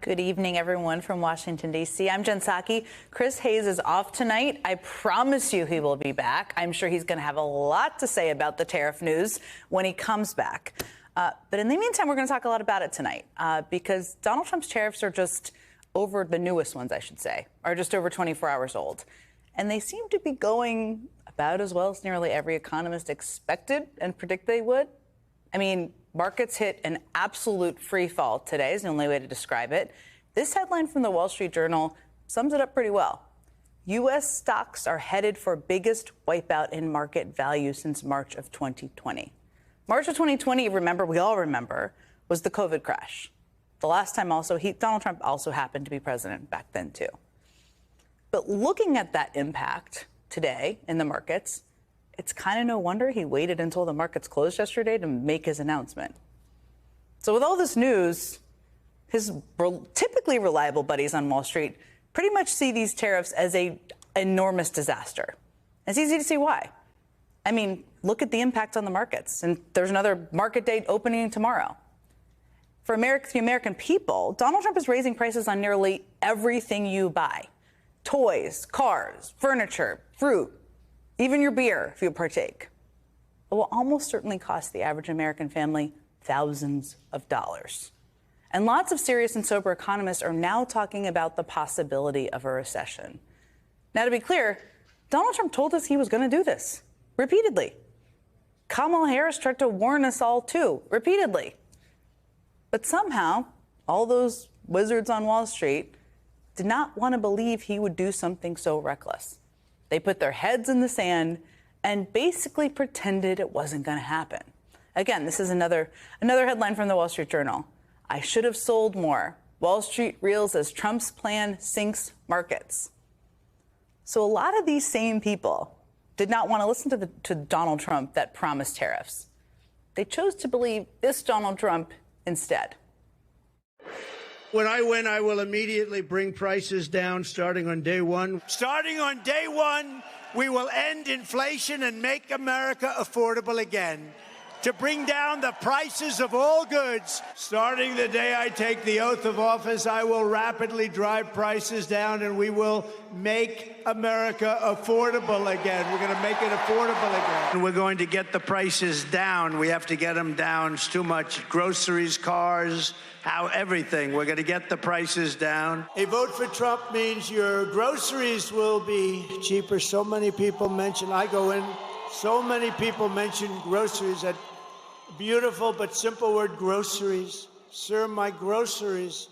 Good evening, everyone from Washington, D.C. I'm Jen Psaki. Chris Hayes is off tonight. I promise you he will be back. I'm sure he's going to have a lot to say about the tariff news when he comes back. But in the meantime, we're going to talk a lot about it tonight because Donald Trump's tariffs are just over, the newest ones, I should say, are just over 24 hours old. And they seem to be going about as well as nearly every economist expected and predicted they would. I mean, markets hit an absolute free fall today is the only way to describe it. This headline from the Wall Street Journal sums it up pretty well. U.S. stocks are headed for biggest wipeout in market value since March of 2020. March of 2020, we all remember, was the COVID crash. The last time also, Donald Trump also happened to be president back then, too. But looking at that impact today in the markets, it's kind of no wonder he waited until the markets closed yesterday to make his announcement. So with all this news, his typically reliable buddies on Wall Street pretty much see these tariffs as an enormous disaster. It's easy to see why. I mean, look at the impact on the markets. And there's another market day opening tomorrow. For the American people, Donald Trump is raising prices on nearly everything you buy. Toys, cars, furniture, fruit, even your beer, if you partake. It will almost certainly cost the average American family thousands of dollars. And lots of serious and sober economists are now talking about the possibility of a recession. Now, to be clear, Donald Trump told us he was going to do this repeatedly. Kamala Harris tried to warn us all, too, repeatedly. But somehow, all those wizards on Wall Street did not want to believe he would do something so reckless. They put their heads in the sand and basically pretended it wasn't going to happen. Again, this is another headline from the Wall Street Journal. I should have sold more. Wall Street reels as Trump's plan sinks markets. So a lot of these same people did not want to listen to Donald Trump that promised tariffs. They chose to believe this Donald Trump instead. When I win, I will immediately bring prices down starting on day one. Starting on day one, we will end inflation and make America affordable again. To bring down the prices of all goods. Starting the day I take the oath of office, I will rapidly drive prices down and we will make America affordable again. We're going to make it affordable again. And we're going to get the prices down. We have to get them down. It's too much. Groceries, cars, everything. We're going to get the prices down. A vote for Trump means your groceries will be cheaper. So many people mention, so many people mention groceries. That beautiful but simple word, groceries. Sir, my groceries.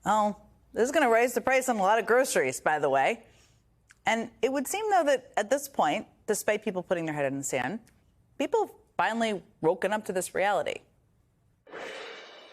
Oh, this is going to raise the price on a lot of groceries, by the way. And it would seem, though, that at this point, despite people putting their head in the sand, people have finally woken up to this reality.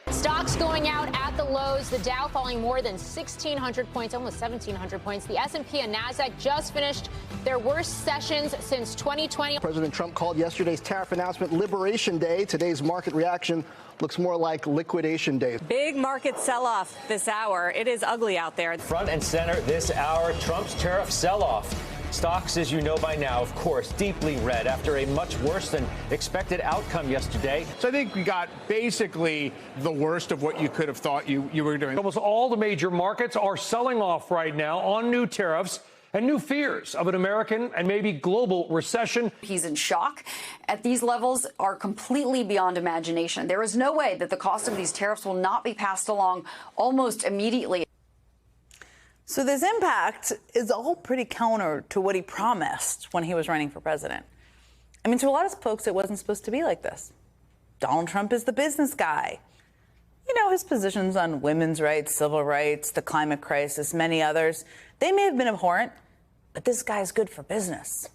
Stocks going out at the lows. The Dow falling more than 1,600 points, almost 1,700 points. The S&P and NASDAQ just finished their worst sessions since 2020. President Trump called yesterday's tariff announcement Liberation Day. Today's market reaction looks more like Liquidation Day. Big market sell-off this hour. It is ugly out there. Front and center this hour, Trump's tariff sell-off. Stocks, as you know by now, of course, deeply red after a much worse than expected outcome yesterday. So I think we got basically the worst of what you could have thought you were doing. Almost all the major markets are selling off right now on new tariffs and new fears of an American and maybe global recession. He's in shock. At these levels are completely beyond imagination. There is no way that the cost of these tariffs will not be passed along almost immediately. So this impact is all pretty counter to what he promised when he was running for president. I mean, to a lot of folks, it wasn't supposed to be like this. Donald Trump is the business guy. You know, his positions on women's rights, civil rights, the climate crisis, many others, they may have been abhorrent, but this guy's good for business.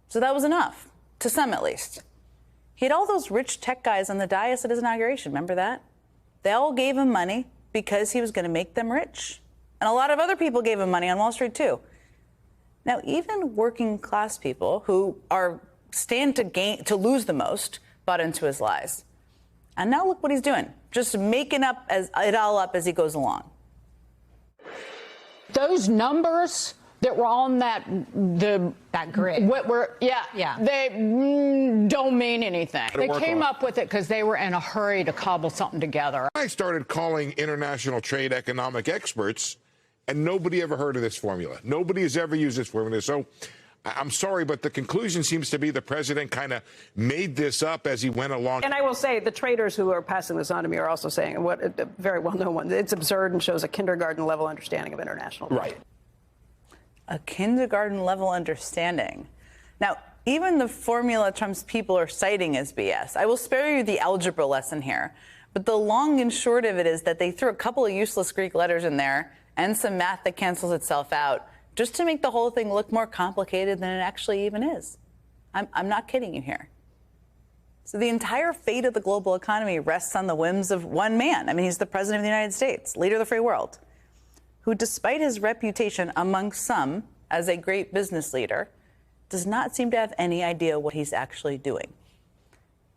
So that was enough, to some at least. He had all those rich tech guys on the dais at his inauguration, remember that? They all gave him money because he was going to make them rich. And a lot of other people gave him money on Wall Street, too. Now, even working class people who stand to lose the most bought into his lies. And now look what he's doing, just making it all up as he goes along. Those numbers that were on that grid. They don't mean anything. They came up with it because they were in a hurry to cobble something together. I started calling international trade economic experts, and nobody ever heard of this formula. Nobody has ever used this formula. So I'm sorry, but the conclusion seems to be the president kind of made this up as he went along. And I will say the traders who are passing this on to me are also saying, what a very well-known one, it's absurd and shows a kindergarten-level understanding of international trade. Right. A kindergarten-level understanding. Now, even the formula Trump's people are citing is BS. I will spare you the algebra lesson here, but the long and short of it is that they threw a couple of useless Greek letters in there and some math that cancels itself out just to make the whole thing look more complicated than it actually even is. I'm not kidding you here. So the entire fate of the global economy rests on the whims of one man. I mean, he's the president of the United States, leader of the free world, who, despite his reputation among some as a great business leader, does not seem to have any idea what he's actually doing.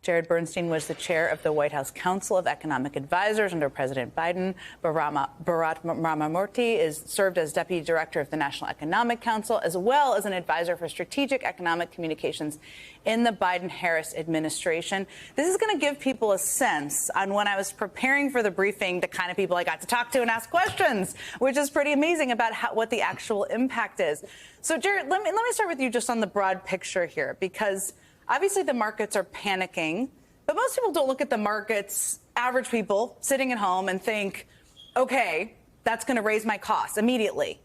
Jared Bernstein was the chair of the White House Council of Economic Advisors under President Biden. Bharat Ramamurthy served as deputy director of the National Economic Council, as well as an advisor for strategic economic communications in the Biden-Harris administration. This is going to give people a sense on when I was preparing for the briefing, the kind of people I got to talk to and ask questions, which is pretty amazing about what the actual impact is. So, Jared, let me start with you just on the broad picture here, because obviously the markets are panicking, but most people don't look at the markets, average people sitting at home, and think, okay, that's going to raise my costs immediately.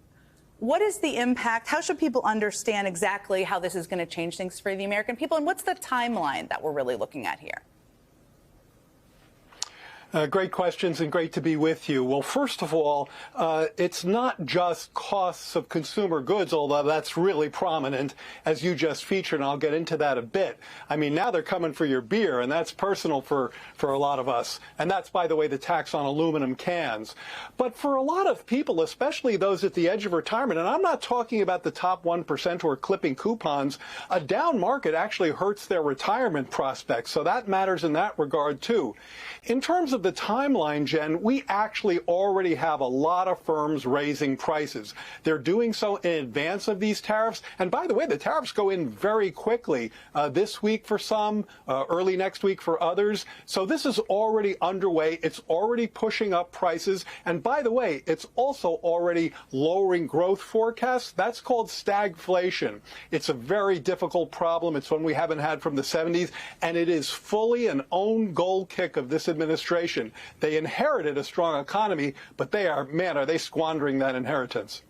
What is the impact? How should people understand exactly how this is going to change things for the American people? And what's the timeline that we're really looking at here? Great questions and great to be with you. Well, first of all, it's not just costs of consumer goods, although that's really prominent, as you just featured, and I'll get into that a bit. I mean, now they're coming for your beer, and that's personal for a lot of us. And that's, by the way, the tax on aluminum cans. But for a lot of people, especially those at the edge of retirement, and I'm not talking about the top 1% who are clipping coupons, a down market actually hurts their retirement prospects. So that matters in that regard, too. In terms of the timeline, Jen, we actually already have a lot of firms raising prices. They're doing so in advance of these tariffs. And by the way, the tariffs go in very quickly, this week for some, early next week for others. So this is already underway. It's already pushing up prices. And by the way, it's also already lowering growth forecasts. That's called stagflation. It's a very difficult problem. It's one we haven't had from the 70s. And it is fully an own goal kick of this administration. They inherited a strong economy, but are they squandering that inheritance.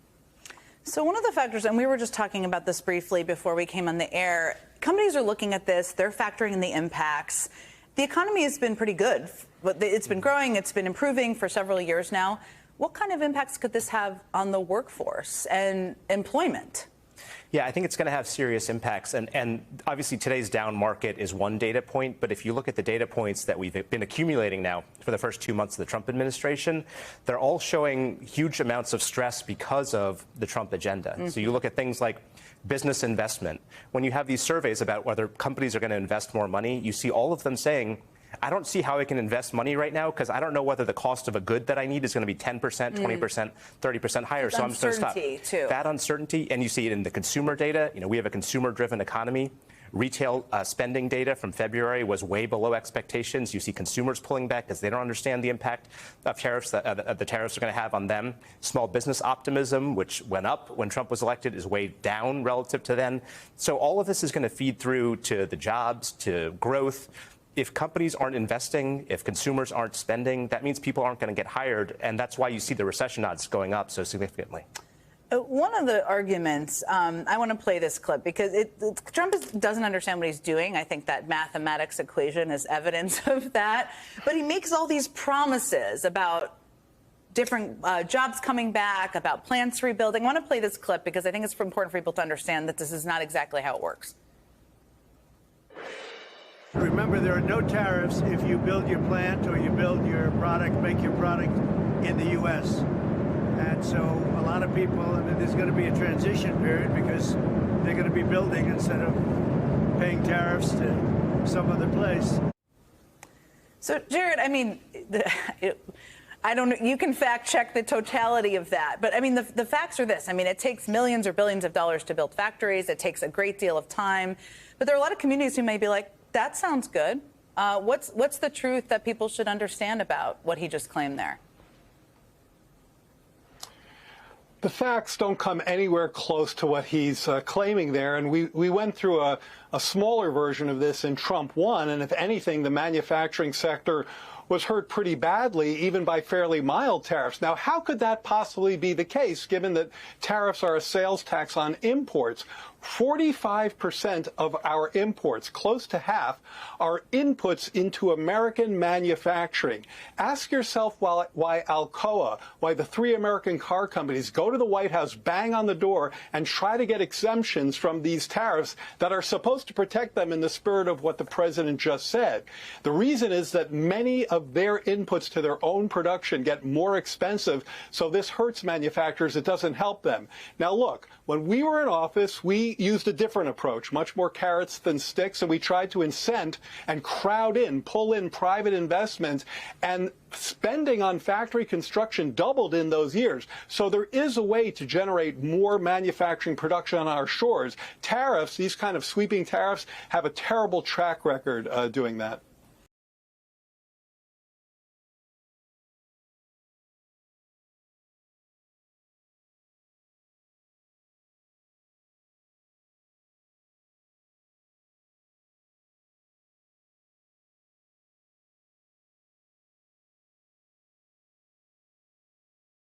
So one of the factors, and we were just talking about this briefly before we came on the air, companies are looking at this, they're factoring in the impacts. The economy has been pretty good. It's been growing, it's been improving for several years now. What kind of impacts could this have on the workforce and employment? Yeah, I think it's going to have serious impacts. And obviously today's down market is one data point. But if you look at the data points that we've been accumulating now for the first 2 months of the Trump administration, they're all showing huge amounts of stress because of the Trump agenda. Mm-hmm. So you look at things like business investment. When you have these surveys about whether companies are going to invest more money, you see all of them saying, I don't see how I can invest money right now because I don't know whether the cost of a good that I need is going to be 10%, 20%, 30% higher. So I'm just going to stop. Too. That uncertainty, and you see it in the consumer data. You know, we have a consumer-driven economy. Retail spending data from February was way below expectations. You see consumers pulling back because they don't understand the impact of tariffs that the tariffs are going to have on them. Small business optimism, which went up when Trump was elected, is way down relative to then. So all of this is going to feed through to the jobs, to growth. If companies aren't investing, if consumers aren't spending, that means people aren't going to get hired. And that's why you see the recession odds going up so significantly. One of the arguments, I want to play this clip because Trump doesn't understand what he's doing. I think that mathematics equation is evidence of that. But he makes all these promises about different jobs coming back, about plants rebuilding. I want to play this clip because I think it's important for people to understand that this is not exactly how it works. Remember, there are no tariffs if you build your plant or you build your product, make your product in the U.S. And so a lot of people, there's going to be a transition period because they're going to be building instead of paying tariffs to some other place. So, Jared, I mean, I don't know. You can fact check the totality of that. But I mean, the facts are this. I mean, it takes millions or billions of dollars to build factories. It takes a great deal of time. But there are a lot of communities who may be like, that sounds good. What's the truth that people should understand about what he just claimed there? The facts don't come anywhere close to what he's claiming there. And we went through a smaller version of this in Trump 1. And if anything, the manufacturing sector was hurt pretty badly, even by fairly mild tariffs. Now, how could that possibly be the case, given that tariffs are a sales tax on imports? 45% of our imports, close to half, are inputs into American manufacturing. Ask yourself why Alcoa, why the 3 American car companies go to the White House, bang on the door, and try to get exemptions from these tariffs that are supposed to protect them in the spirit of what the president just said. The reason is that many of their inputs to their own production get more expensive, so this hurts manufacturers. It doesn't help them. Now, look, when we were in office, we used a different approach, much more carrots than sticks, and we tried to incent and pull in private investments, and spending on factory construction doubled in those years. So there is a way to generate more manufacturing production on our shores. Tariffs, these kind of sweeping tariffs, have a terrible track record doing that.